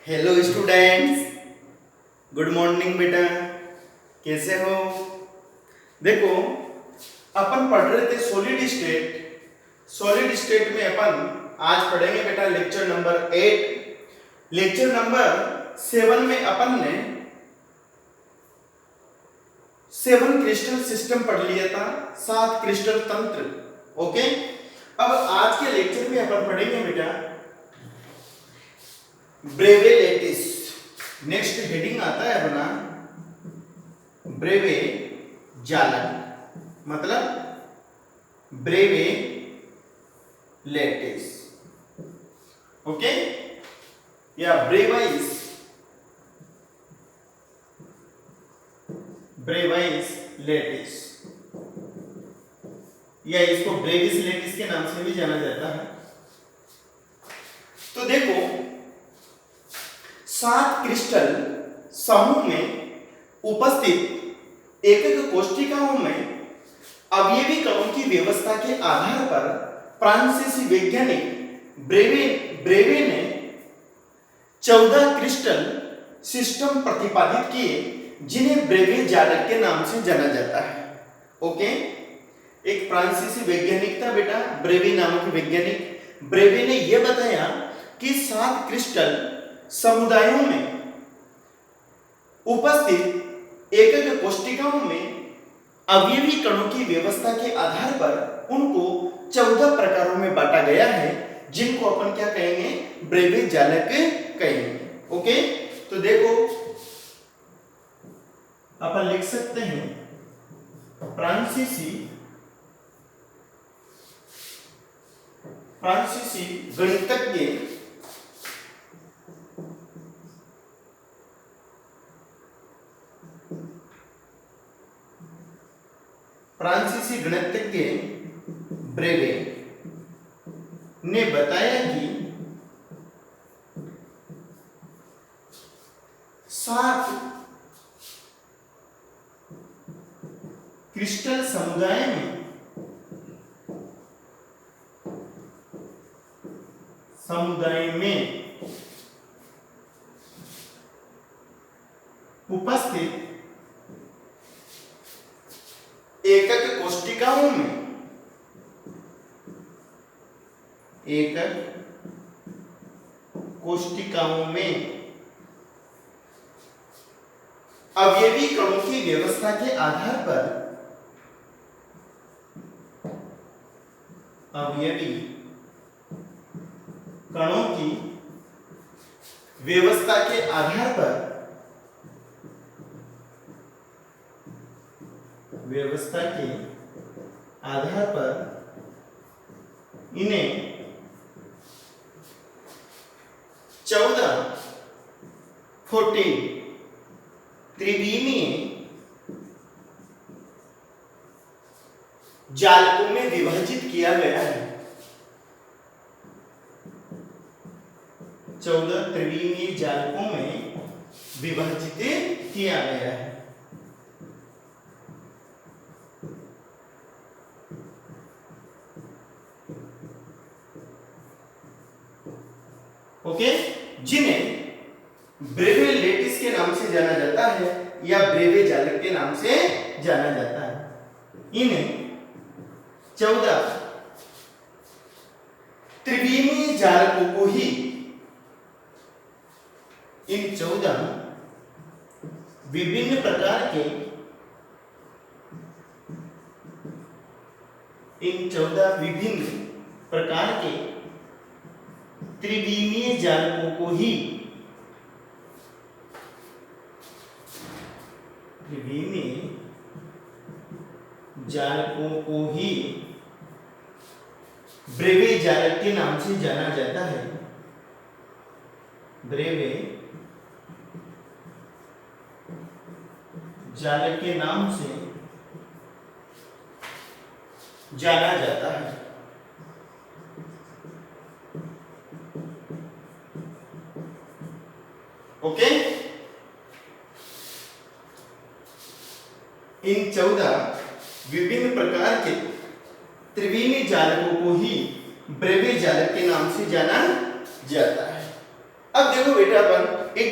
Hello students, good morning बेटा। कैसे हो? देखो, अपन पढ़ रहे थे सॉलिड स्टेट में अपन आज पढ़ेंगे बेटा लेक्चर नंबर 8। लेक्चर नंबर 7 में अपन ने 7 क्रिस्टल सिस्टम पढ़ लिया था, 7 क्रिस्टल तंत्र। ओके, अब आज के लेक्चर में अपन पढ़ेंगे बेटा ब्रेवे लेटिस। नेक्स्ट हेडिंग आता है अपना ब्रेवे जालक, मतलब ब्रेवे लेटिस। ओके, या ब्रेवाइस लेटिस, या इसको ब्रेविस लेटिस के नाम से भी जाना जाता है। तो देखो, 7 क्रिस्टल समूह में उपस्थित एकक कोशिकाओं में अवयवी कणों की व्यवस्था के आधार पर फ्रांसीसी वैज्ञानिक ब्रेवे ने 14 क्रिस्टल सिस्टम प्रतिपादित किए, जिन्हें ब्रेवे जालक के नाम से जाना जाता है। ओके, एक फ्रांसीसी वैज्ञानिक था बेटा, ब्रेवे नामक वैज्ञानिक। ब्रेवे ने यह बताया कि 7 क्रिस्टल समुदायों में उपस्थित एकक कोशिकाओं में अवयवी कणों की व्यवस्था के आधार पर उनको 14 प्रकारों में बांटा गया है, जिनको अपन क्या कहेंगे? ब्रेवे जालक कहेंगे। ओके, तो देखो अपन लिख सकते हैं फ्रांसीसी गणितज्ञ ब्रेवे ने बताया कि 7 क्रिस्टल समुदाय में उपस्थित एकक कोशिकाओं में अवयवी कणों की व्यवस्था के आधार पर अवयवी कणों की व्यवस्था के आधार पर इन्हें 14 त्रिविमीय जालकों में विभाजित किया गया है। 14 त्रिविमीय जालकों में विभाजित किया गया है। ओके, जिन्हें ब्रेवे लेटिस के नाम से जाना जाता है या ब्रेवे जालक के नाम से जाना जाता है। इन्हें 14 त्रिविमीय जालकों को ही इन 14 विभिन्न प्रकार के त्रिविमीय जालकों को ही ब्रेवे जालक के नाम से जाना जाता है। ब्रेवे जालक के नाम से जाना जाता है। ओके, इन 14 विभिन्न प्रकार के त्रिविमीय जालकों को ही ब्रेवे जालक के नाम से जाना जाता है। अब देखो बेटा, अपन एक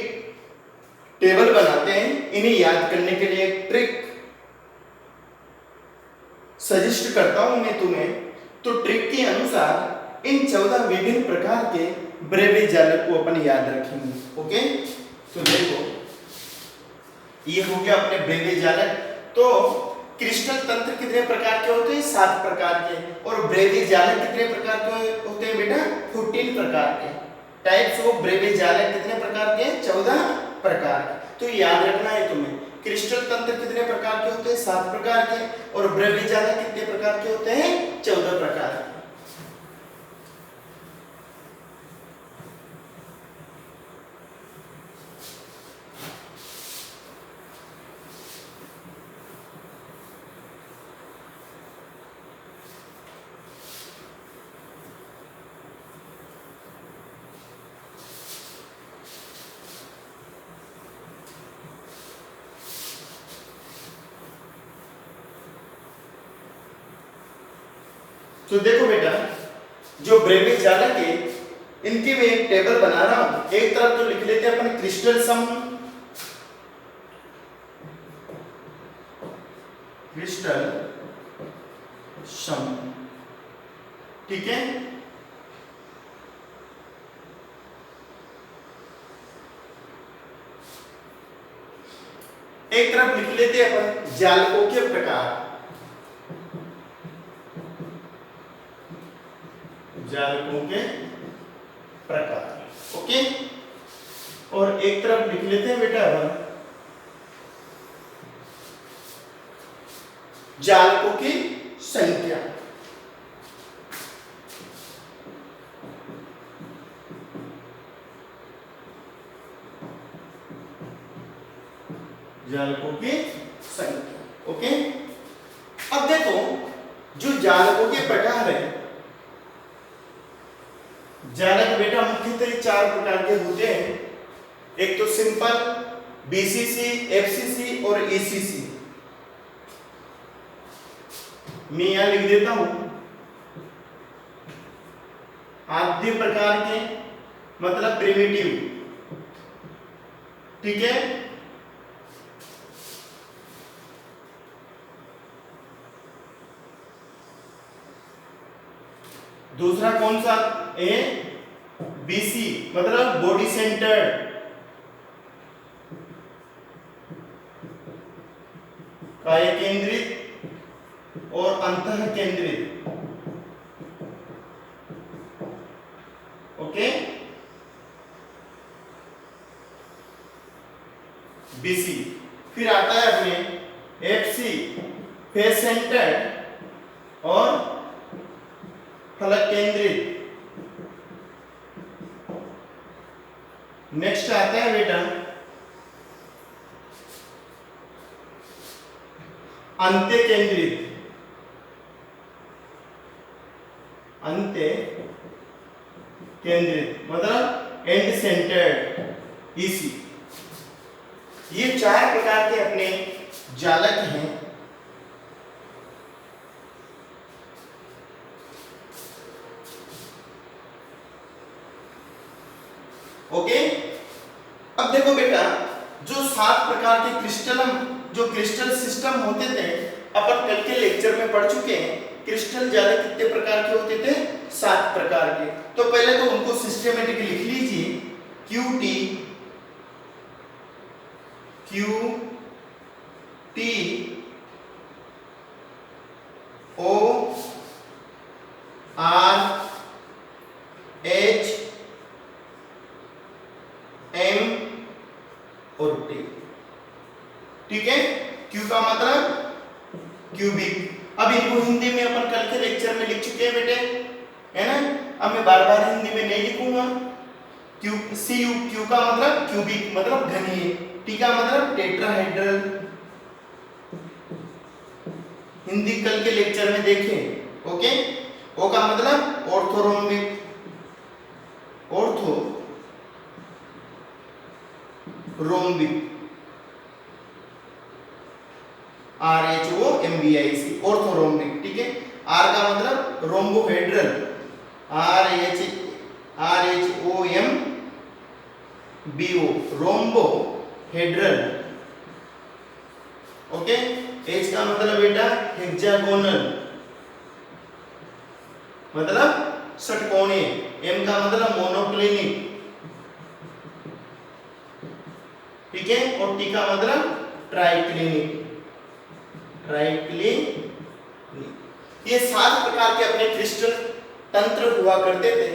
टेबल बनाते हैं। इन्हें याद करने के लिए एक ट्रिक सजेस्ट करता हूं मैं तुम्हें। तो ट्रिक के अनुसार इन 14 विभिन्न प्रकार के ब्रेवे जालक को अपन याद रखेंगे। ओके, तो देखो ये हो गया अपने ब्रेवे जालक। तो क्रिस्टल तंत्र कितने प्रकार के होते हैं? 7 प्रकार के। और ब्रेवे जालक कितने प्रकार के होते हैं बेटा? 14 प्रकार के। टाइप्स ऑफ ब्रेवे जालक कितने प्रकार के? 14 प्रकार के। तो याद रखना है तुम्हें, क्रिस्टल तंत्र कितने प्रकार के होते हैं? 7 प्रकार के। और ब्रेवे जालक कितने प्रकार के होते हैं? 14 प्रकार के। तो देखो बेटा, जो ब्रेवे जालक है इनकी मैं एक टेबल बना रहा हूं। एक तरफ तो लिख लेते हैं अपन क्रिस्टल समूह, क्रिस्टल समूह, ठीक है। एक तरफ लिख लेते हैं अपन जालकों के प्रकार, जालकों के प्रकार। ओके, और एक तरफ लिख लेते हैं बेटा अपन जालकों की संख्या। जालकों की संख्या। ओके, अब देखो जो जालकों के प्रकार है, जालक बेटा मुख्यतः 4 प्रकार के होते हैं। एक तो सिंपल, बीसीसी, एफसीसी और ईसीसी। मैं यहां लिख देता हूं आद्य प्रकार के, मतलब प्रिमिटिव, ठीक है। दूसरा कौन सा? ए बीसी, मतलब बॉडी सेंटर्ड, काय केंद्रित और अंतः केंद्रित। Okay, BC. फिर आता है अपने एफसी, फेस सेंटर्ड और फलक केंद्रित। नेक्स्ट आता है बेटा अंत्य केंद्रित, अंत्य केंद्रित मतलब एंड सेंटर्ड, ईसी। ये 4 प्रकार के अपने जालक हैं। ओके, अब देखो बेटा, जो 7 प्रकार के क्रिस्टल सिस्टम होते थे, अपन कल के लेक्चर में पढ़ चुके हैं। क्रिस्टल जालक कितने प्रकार के होते थे? 7 प्रकार के। तो पहले तो उनको सिस्टमेटिक लिख लीजिए। QT, O R H M और टी, ठीक है। क्यू का मतलब क्यूबिक। अब इनको हिंदी में अपन कल के लेक्चर में लिख चुके हैं बेटे, है ना। अब मैं बार बार हिंदी में नहीं लिखूंगा। क्यू का मतलब क्यूबिक, मतलब घनीय। टी का मतलब टेट्राहेड्रल। हिंदी कल के लेक्चर में देखें। ओके, ओ का मतलब ऑर्थोरोम्बिक, रोम्बिक, RHOMBIC, ऑर्थोरोम्बिक, ठीक है। आर का मतलब rhombohedral, RHOM BO rhombohedral. Okay, H का मतलब बेटा हेक्सागोनल, मतलब षटकोणीय। M का मतलब मोनोक्लिनिक, ठीक है, और T का मतलब ट्राइक्लिनिक, ट्राइक्लिनिक। ये 7 प्रकार के अपने क्रिस्टल तंत्र हुआ करते थे।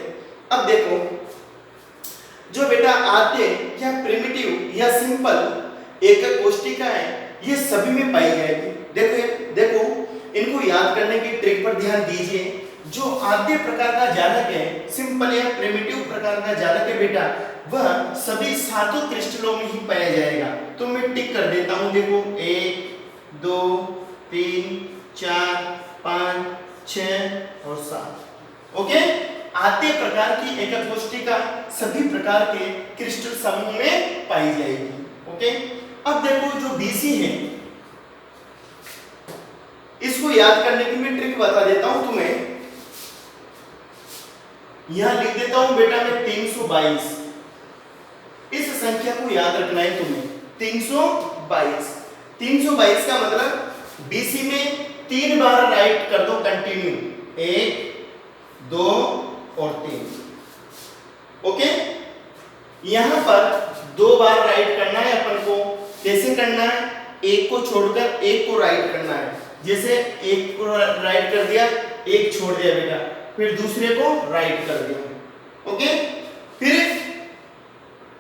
अब देखो, जो बेटा आद्य या प्रिमिटिव या सिंपल एकक कोष्टिकाएं ये सभी में पाई जाएगी। देखो देखो, इनको याद करने की ट्रिक पर ध्यान दीजिए। जो आद्य प्रकार का जालक है, सिंपल या प्रिमिटिव प्रकार का जालक है बेटा, वह सभी 7 क्रिस्टलों में ही पाया जाएगा। तो मैं टिक कर देता हूं, देखो 1 2 3 4 5 6 और 7। ओके, आद्य प्रकार की एकक कोष्टिका सभी प्रकार के क्रिस्टल समूह में पाई जाएगी। ओके, अब देखो जो बीसी है, इसको याद करने की मैं ट्रिक बता देता हूं तुम्हें। यहां लिख देता हूं बेटा मैं 322। इस संख्या को याद रखना है तुम्हें, 322। 322 का मतलब बीसी में 3 बार राइट कर दो कंटिन्यू, 1 2 और 3। ओके, यहां पर 2 बार राइट करना है अपन को। कैसे करना है? एक को छोड़कर एक को राइट करना है। जैसे एक को राइट कर दिया, एक छोड़ दिया बेटा, फिर दूसरे को राइट कर दिया। ओके, फिर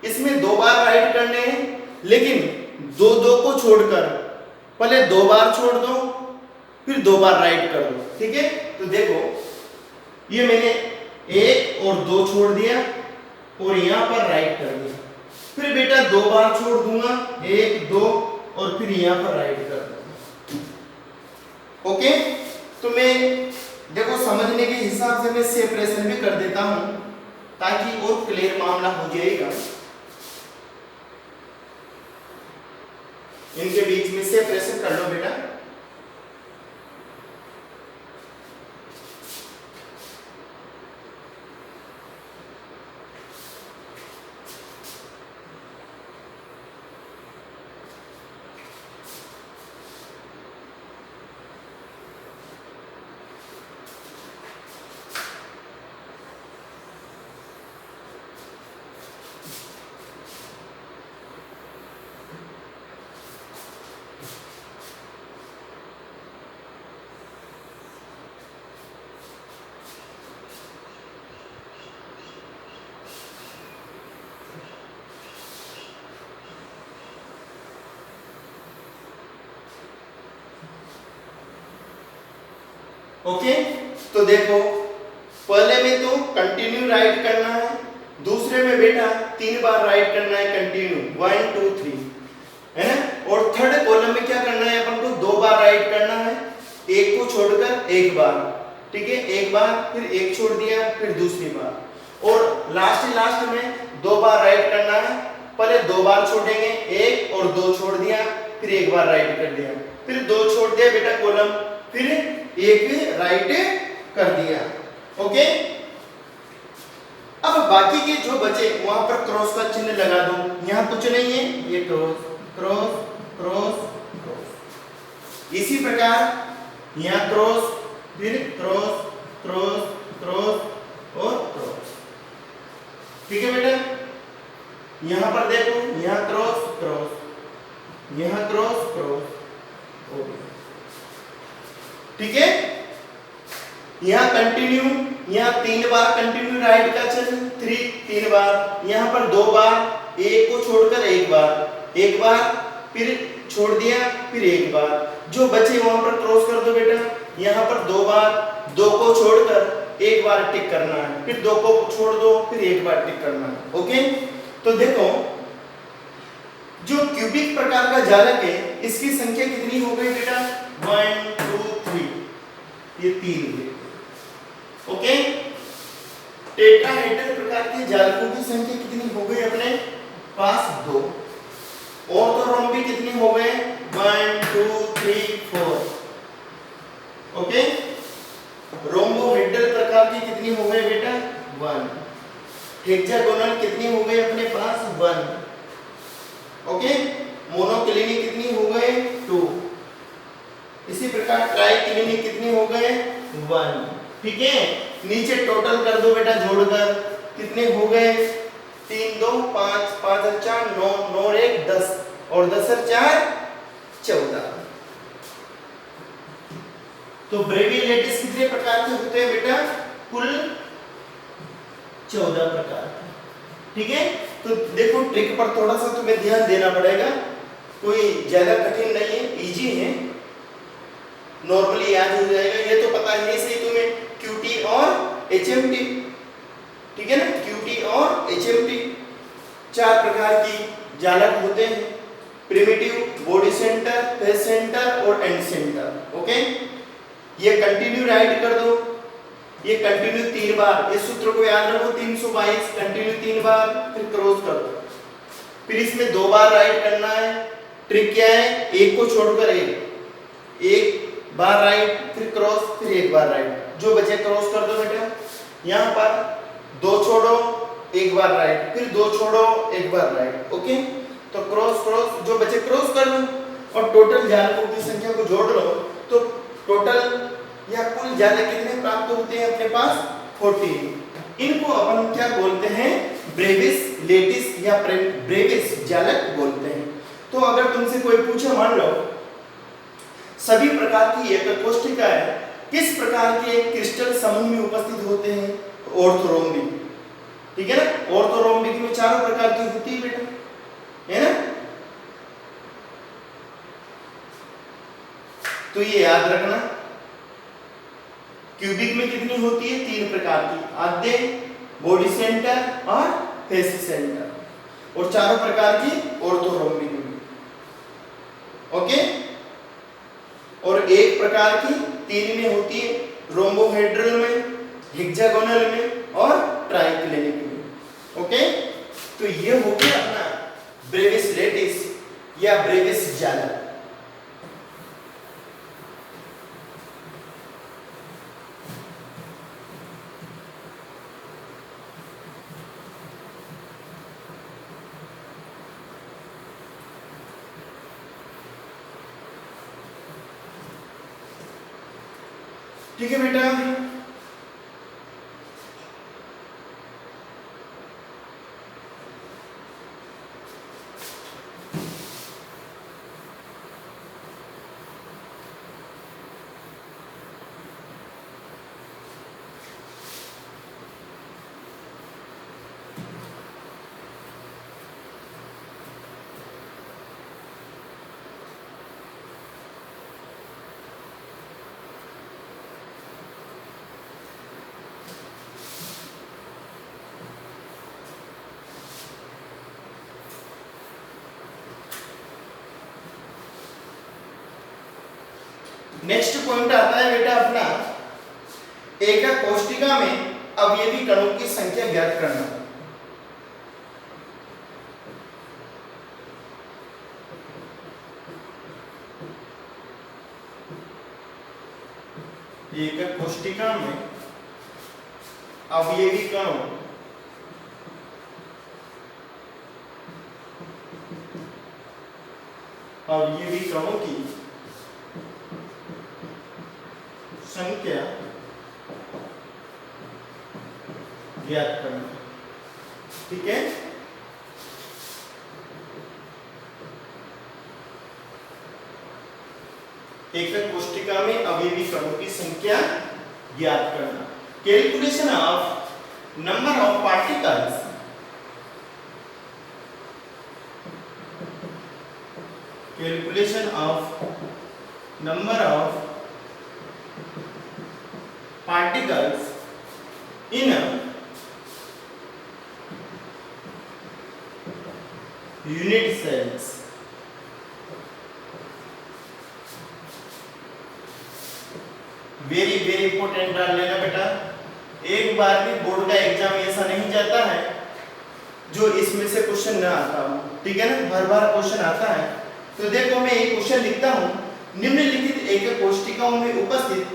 इसमें 2 बार राइट करने हैं, लेकिन 2 2 को छोड़कर पहले 2 बार छोड़ दो, फिर 2 बार राइट कर दो। ठीक है, तो देखो ये मैंने 1 और 2 छोड़ दिया और यहां पर राइट कर दिया। फिर बेटा 2 बार छोड़ दूंगा, 1 2 और फिर यहां पर राइट कर दूंगा। ओके, तो मैं देखो समझने के हिसाब से मैं सेपरेशन भी कर देता हूं ताकि और क्लियर मामला हो जाएगा। इनके बीच में सेपरेशन कर लो बेटा। ओके, तो देखो पहले में तो कंटिन्यू राइट करना है, दूसरे में बेटा 3 बार राइट करना है कंटिन्यू, 1 2 3, है ना। और थर्ड कॉलम में क्या करना है अपन को? 2 बार राइट करना है, एक को छोड़कर एक बार। ठीक है, एक बार फिर एक छोड़ दिया, फिर दूसरी बार, और लास्ट में 2 बार राइट करना है। पहले 2 बार छोड़ेंगे, एक और 2 छोड़ दिया, फिर एक बार राइट कर दिया, फिर 2 छोड़ दिया बेटा कॉलम, फिर एक राइट कर दिया। ओके, अब बाकी के जो बचे वहां पर क्रॉस का चिन्ह लगा दो। यहां कुछ नहीं है, ये क्रॉस क्रॉस क्रॉस क्रॉस। इसी प्रकार यहां क्रॉस, फिर क्रॉस क्रॉस क्रॉस और क्रॉस। ठीक है बेटा, यहां पर देखो, यहां क्रॉस क्रॉस, यहां क्रॉस क्रॉस। ओके, ठीक है, यहां कंटिन्यू, यहां 3 बार कंटिन्यू राइट का चिन्ह, 3 बार, यहां पर 2 बार, एक को छोड़कर एक बार फिर छोड़ दिया, फिर एक बार। जो बचे वहां पर क्रॉस कर दो बेटा। यहां पर 2 बार, 2 को छोड़कर एक बार टिक करना है, फिर 2 को छोड़ दो, फिर एक बार टिक करना है। ओके, तो देखो जो क्यूबिक प्रकार का जालक है, इसकी संख्या कितनी हो गई बेटा? 1 2 3, ये 3 हुए। ओके, टेट्राहेड्रल प्रकार के जालकों की संख्या कितनी हो गई अपने पास? 2। ऑर्थोरोम्बी कितनी हो गए? 1 2 3 4। ओके, रोम्बोहेड्रल प्रकार की कितनी हो गए बेटा? 1। हेक्सागोनल कितनी हो गई अपने पास 1, ओके। मोनोक्लिनिक कितनी हो गए 2, इसी प्रकार ट्राइक्लिनिक कितनी हो गए 1, ठीक है। नीचे टोटल कर दो बेटा जोड़कर, कितने हो गए 3 2 5 5 और 4 9 9 और 1 10 और 10 और 4 14। तो ब्रेविलेटिस कितने प्रकार के होते हैं बेटा, कुल 14 प्रकार के, ठीक है। तो देखो ट्रिक पर थोड़ा सा तुम्हें ध्यान देना पड़ेगा, कोई ज्यादा कठिन नहीं है, इजी है, नॉर्मली याद हो जाएगा। ये तो पता है सही तुम्हें क्यूटी और एचएमटी, ठीक है ना, क्यूटी और एचएमटी 4 प्रकार की जालक होते हैं, primitive, body centre, face centre और एंड सेंटर, ओके। ये कंटिन्यू राइट कर दो, ये कंटिन्यू 3 बार, इस सूत्र को याद रखो 322 कंटिन्यू 3 बार, फिर क्रॉस कर दो, फिर इसमें 2 बार राइट करना है। ट्रिक क्या है, एक को छोड़कर एक बार राइट, फिर क्रॉस, फिर एक बार राइट, जो बचे क्रॉस कर दो बेटा। यहाँ पर 2 छोड़ो, एक बार राइट, फिर 2 छोड़ो, एक बार राइट, ओके। तो क्रॉस क्रॉस, जो बचे क्रॉस कर लो और टोटल जालकों की संख्या को जोड़ लो, तो टोटल या कुल जालक कितने प्राप्त होते हैं अपने पास 14। इनको अपन क्या बोलते हैं, ब्रेविस लेटिस या ब्रेविस जालक बोलते हैं। तो अगर तुमसे कोई पूछे, मान लो सभी प्रकार की एक कोष्ठिकाएं किस प्रकार के क्रिस्टल समूह में उपस्थित होते हैं, ऑर्थोरोम्बिक, ठीक है ना। ऑर्थोरोम्बिक में 4 प्रकार की होती है बेटा, है ना। तो ये याद रखना, क्यूबिक में कितनी होती है 3 प्रकार की, आद्य, बॉडी सेंटर और फेस सेंटर, और 4 प्रकार की ऑर्थोरोम्बिक में, ओके। और 1 प्रकार की 3 में होती है, रोम्बोहेड्रल में, हेक्सागोनल में और ट्राइक्लिनिक में, ओके। तो ये हो गया अपना ब्रेविस लेटिस या ब्रेविस जालक। ठीक है बेटा, नेक्स्ट पॉइंट आता है बेटा अपना, एक कोष्ठिका में अवयवी कणों की संख्या ज्ञात करना। एक कोष्ठिका में अवयवी कणों की संख्या ज्ञात करना, ठीक है। एक कोष्ठिका में अवयवी कणों की संख्या ज्ञात करना। Calculation of number of particles, calculation of number of particles in a unit cells, very important डाल लेना बेटा। एक बार भी बोर्ड का एग्जाम ऐसा नहीं जाता है जो इसमें से क्वेश्चन ना आता हो, ठीक है ना, हर बार क्वेश्चन आता है। तो देखो मैं एक क्वेश्चन लिखता हूं, निम्नलिखित एक कोष्ठिकाओं में उपस्थित,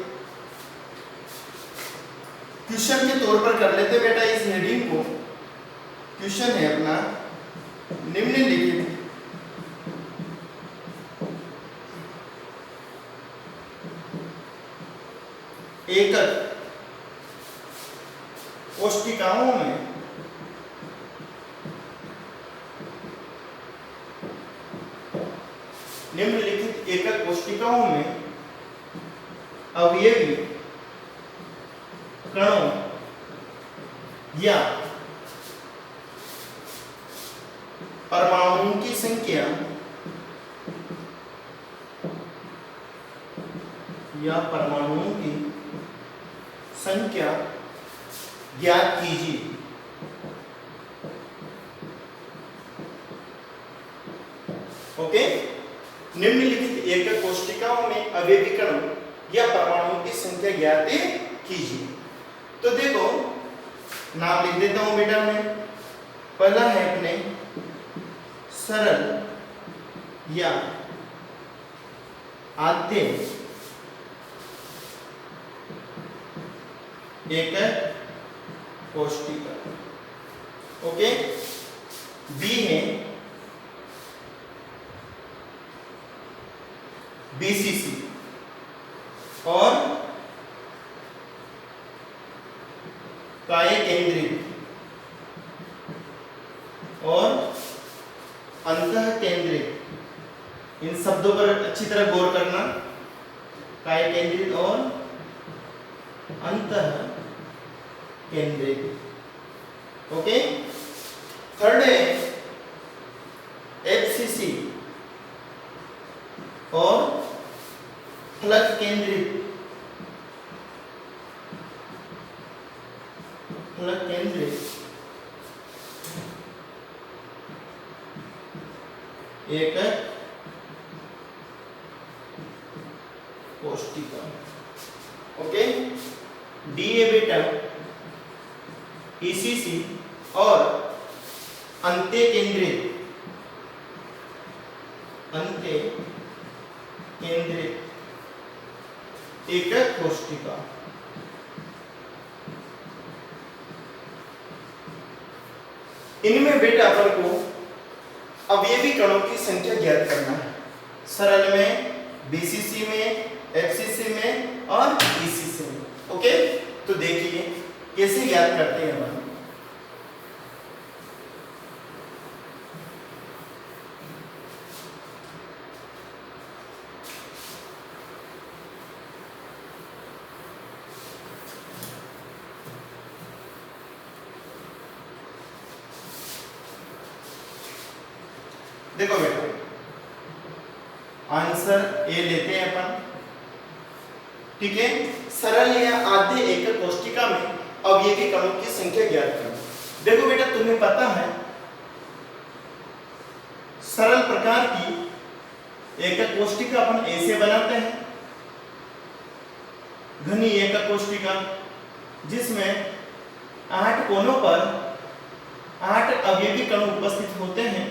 क्वेश्चन के तौर पर कर लेते बेटा इस हेडिंग को, क्वेश्चन है अपना निम्नलिखित एकक कोष्टिकाओं में निम्नलिखित एकक कोष्टिकाओं में अवयवी कणों या परमाणुओं की संख्या ज्ञात कीजिए। ओके, निम्नलिखित एकक कोष्टिकाओं में अवयवी कणों या परमाणुओं की संख्या ज्ञात कीजिए। तो देखो, नाम लिख देता हूं बेटा मैं। पहला है अपने सरल या आद्य एकक कोष्टिका। ओके, बी है बीसीसी और काय केंद्रित और अंतः केंद्रित। इन शब्दों पर अच्छी तरह गौर करना। काय केंद्रित और अंतः केंद्रित। ओके, थर्ड है एफसीसी और फलक केंद्रित। एकक कोष्टिका। ओके, डी ए बेटा ईसीसी और अंत्य केंद्रित एकक कोष्टिका। इनमें बेटा अपन को अवयवी कणों की संख्या ज्ञात करना है। सरल में, बीसीसी में, एफसीसी में और ईसीसी में। ओके, तो देखिए कैसे ज्ञात करते हैं अपन। देखो बेटा, आंसर ए लेते हैं अपन। ठीक है, सरल या आद्य एकक कोष्टिका में अवयवी कणों की संख्या ज्ञात करो। देखो बेटा, तुम्हें पता है सरल प्रकार की एकक कोष्टिका अपन ऐसे बनाते हैं। घनी एकक कोष्टिका जिसमें 8 कोनों पर 8 अवयवी कण उपस्थित होते हैं।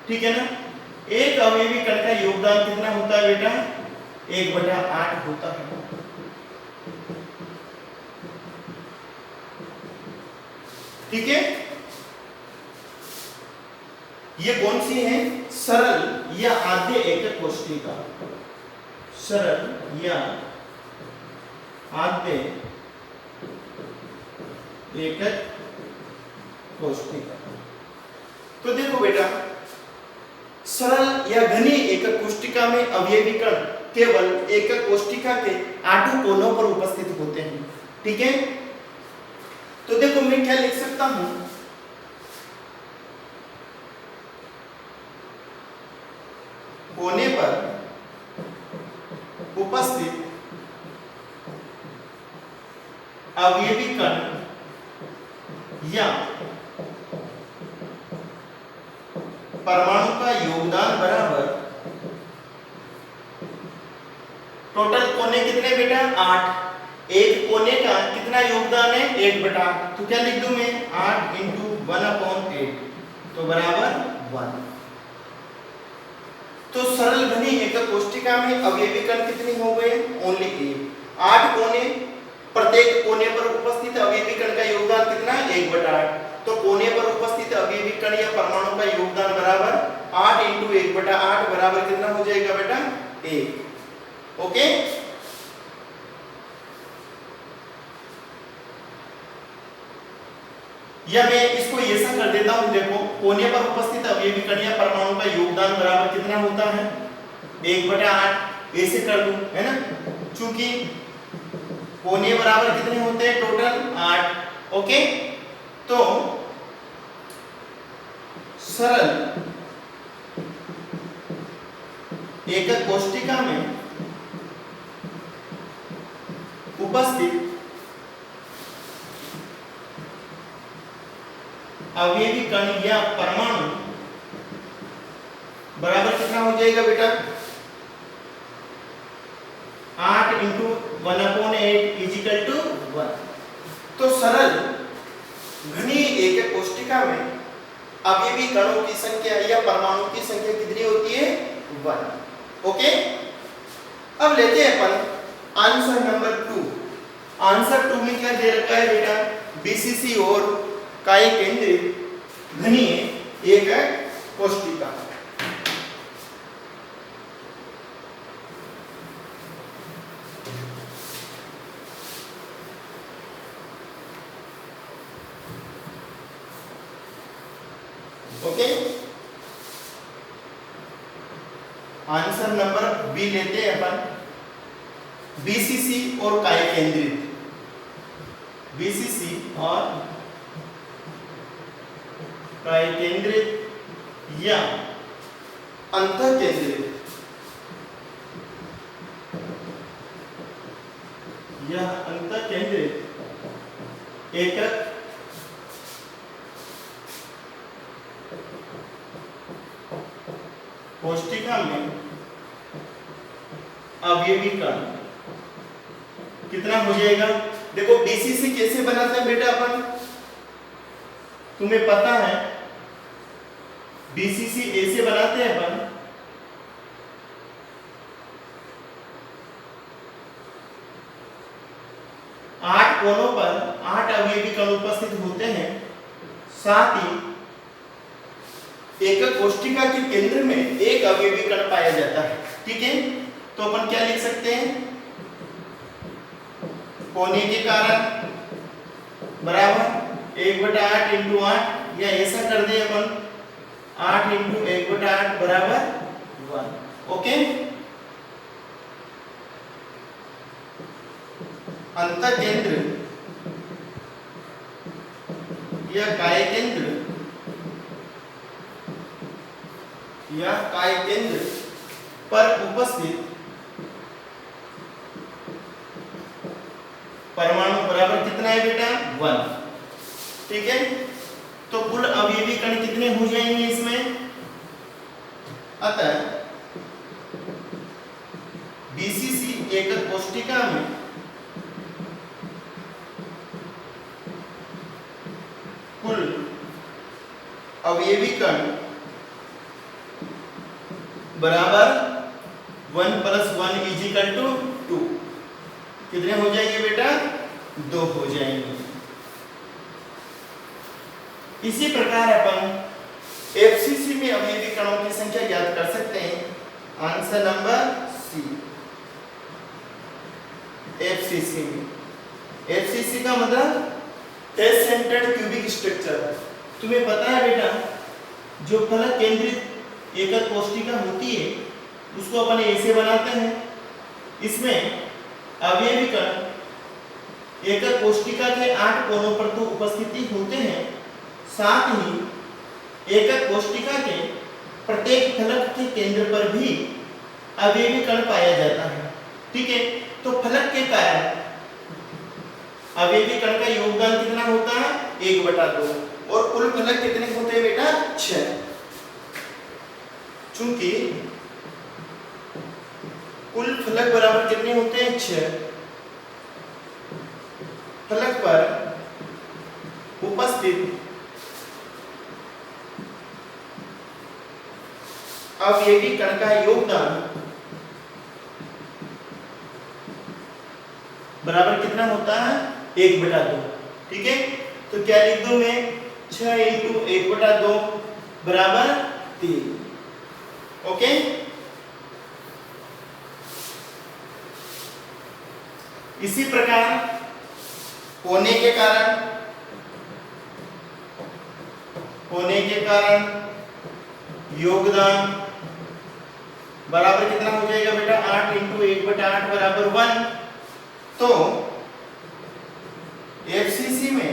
ठीक है ना। एक अवयवी कण का योगदान कितना होता है बेटा? 1/8 होता है। ठीक है, ये कौन सी है? सरल या आद्य एकक कोष्टिका। सरल या आद्य एकक कोष्टिका। तो देखो बेटा, सरल या घनी एकक कोष्टिका में अवयवी कण केवल एकक कोष्टिका के 8 कोनों पर उपस्थित होते हैं। ठीक है, तो देखो मैं क्या लिख सकता हूं? कोने पर उपस्थित अवयवी कण या परमाणु का योगदान बराबर टोटल कोने कितने बेटा? 8। एक कोने का कितना योगदान है? 1/8। तो क्या लिख दूं मैं? 8 × 1/8 तो बराबर 1। तो सरल घनी एकक कोष्टिका में अवयवी कण कितने हो गए? ओनली 1। 8 कोने प्रत्येक कोने पर उपस्थित अवयवी कण का योगदान कितना है 1/8। तो कोने पर उपस्थित अवयवी कण या परमाणु का योगदान बराबर 8 × 1/8 बराबर कितना हो जाएगा बेटा 1। ओके, या मैं इसको ऐसा कर देता हूं, देखो कोने पर उपस्थित अवयवी कण या परमाणु का योगदान बराबर कितना होता है 1/8। ऐसे कर दूं, है ना, क्योंकि कोने बराबर कितने होते हैं टोटल 8। ओके, तो सरल एकक कोष्टिका में उपस्थित अवयवी कण या परमाणु बराबर कितना हो जाएगा बेटा 8 × 1/8 = 1। तो सरल घनी एकक कोष्टिका में अवयवी कणों की संख्या या परमाणु की संख्या कितनी होती है 1। ओके, अब लेते हैं अपन आंसर नंबर 2। आंसर 2 में क्या दे रखा है बेटा बीसीसी और काय केंद्रित घनी एकक कोष्टिका। ओके, आंसर नंबर बी लेते हैं अपन बीसीसी और काय केंद्रित। बीसीसी और काय केंद्रित या अंतर केंद्रित या अंतर केंद्रित एकक कोष्टिका में अवयवी कण कितना हो जाएगा। देखो बीसीसी कैसे बनाते हैं बेटा अपन, तुम्हें पता है बीसीसी ऐसे बनाते हैं अपन, आठ कोनों पर 8 अवयवी कण उपस्थित होते हैं, साथ ही एकक कोष्टिका के केंद्र में एक अवयवी कण पाया जाता है। ठीक है, तो अपन क्या लिख सकते हैं कोने के कारण बराबर 1/8 × 8, या ऐसा कर दे अपन 8 × 1/8 बराबर 1। ओके, अंतर केंद्र या काय केंद्र या काय केंद्र पर उपस्थित परमाणु बराबर कितना है बेटा 1। ठीक है, तो कुल अवयवी कण कितने हो जाएंगे इसमें, अतः बीसीसी एकक कोष्टिका में कुल अवयवी कण बराबर 1 + 1 = 2। कितने हो जाएंगे बेटा 2 हो जाएंगे। इसी प्रकार अपन एफसीसी में अवयवी कणों की संख्या ज्ञात कर सकते हैं। आंसर नंबर सी, एफसीसी में, एफसीसी का मतलब टेस्ट सेंटर्ड क्यूबिक स्ट्रक्चर। तुम्हें पता है बेटा जो फलक केंद्रित एकक कोष्टिका होती है उसको अपन ऐसे बनाते हैं, इसमें अवयवी कण एकक कोष्टिका के 8 कोनों पर तो उपस्थिति होते हैं, साथ ही एकक कोष्टिका के प्रत्येक फलक के केंद्र पर भी अवयवी कण पाया जाता है। ठीक है, तो फलक के कारण अवयवी कण का योगदान कितना होता है 1/2, और कुल फलक कितने होते हैं बेटा 6। चूंकि कुल फलक बराबर कितने होते हैं 6, फलक पर उपस्थित अवयवी कण का योगदान बराबर कितना होता है 1/2। ठीक है, तो क्या लिख दूं मैं 6 × 1/2 बराबर 3। ओके, इसी प्रकार होने के कारण योगदान बराबर कितना हो जाएगा बेटा 8 × 1/8 बराबर 1। तो एफसीसी में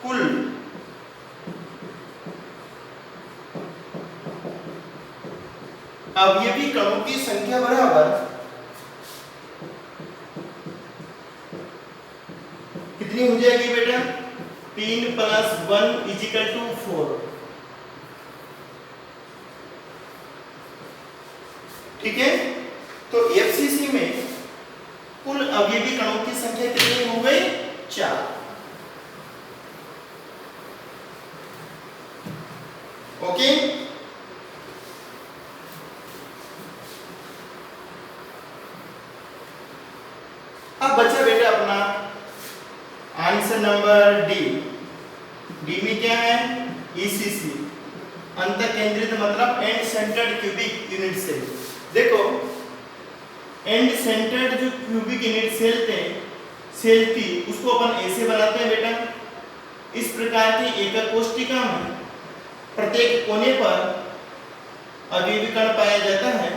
कुल अवयवी कणों की संख्या बराबर कितनी हो जाएगी बेटा 3 + 1 = 4। ठीक है, तो एफसीसी में कुल अवयवी कणों की संख्या कितनी हो गई 4। ओके, अब बचा बेटा अपना आंसर नंबर डी में क्या है ईसीसी, अंतर केंद्रित मतलब end centred cubic unit cell. देखो एंड सेंटर्ड जो क्यूबिक यूनिट सेल थी उसको अपन ऐसे बनाते हैं बेटा, इस प्रकार की एकक कोष्ठिका में प्रत्येक कोने पर अवयवी कण पाया जाता है।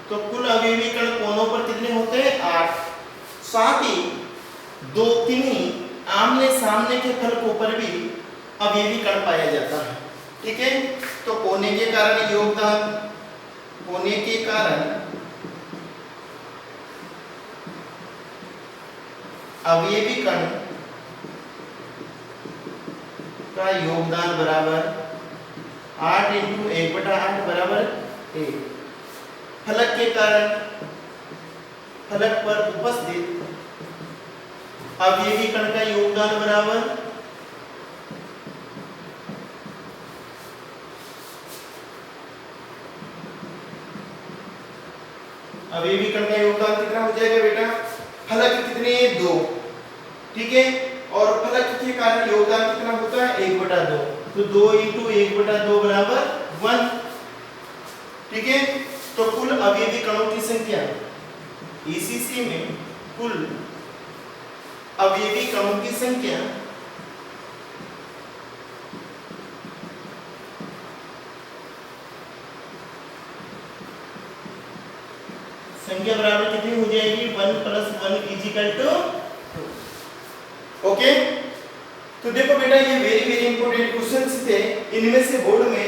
तो कुल अवयवी कण कोनों पर कितने होते हैं 8। साथ ही दो किन्हीं आमने सामने के फलकों पर भी अवयवी कण पाया जाता है। ठीक है, तो कोने के कारण योगदान, कोने के कारण अवयवी कण का योगदान बराबर 8 × 1/8 बराबर 1। फलक के कारण फलक पर उपस्थित अवयवी कण का योगदान बराबर अवयवी कण का योगदान कितना हो जाएगा बेटा फलक कितने 2। ठीक है, और फलक के कारण योगदान कितना होता है 1/2। तो 2 × 1/2 बराबर 1। ठीक है, तो कुल अवयवी कणों की संख्या ईसीसी में कुल अवयवी कणों की संख्या बराबर कितनी हो जाएगी 1 + 1 = 2। ओके, तो देखो बेटा ये वेरी इंपॉर्टेंट क्वेश्चंस थे, इनमें से बोर्ड में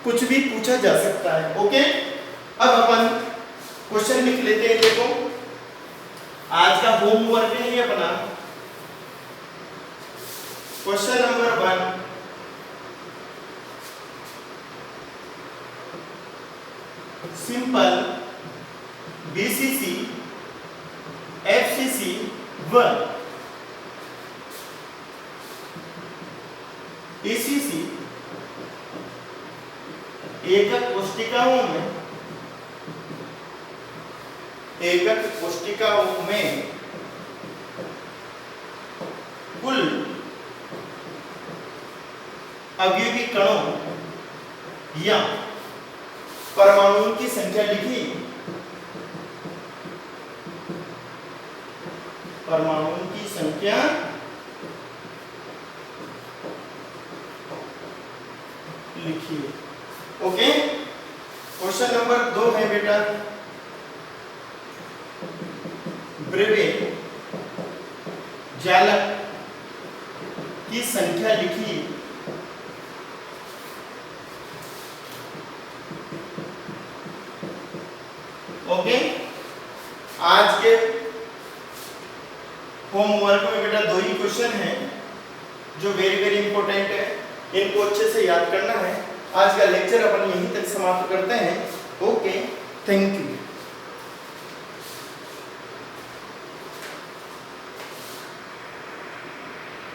कुछ भी पूछा जा सकता है। ओके, अब अपन क्वेश्चन लिख लेते हैं। देखो आज का होमवर्क है अपना question number 1, simple BCC FCC व ईसीसी एकक कोष्ठिकाओं में कुल अवयवी कणों या परमाणुओं की संख्या लिखी। परमाणुओं की संख्या लिखिए। ओके, क्वेश्चन नंबर 2 है बेटा ब्रेवे जालक की संख्या लिखिए। ओके, आज के होमवर्क में बेटा 2 ही क्वेश्चन हैं जो वेरी इंपॉर्टेंट है, इनको अच्छे से याद करना है। आज का लेक्चर अपन यहीं तक समाप्त करते हैं। Okay, thank you.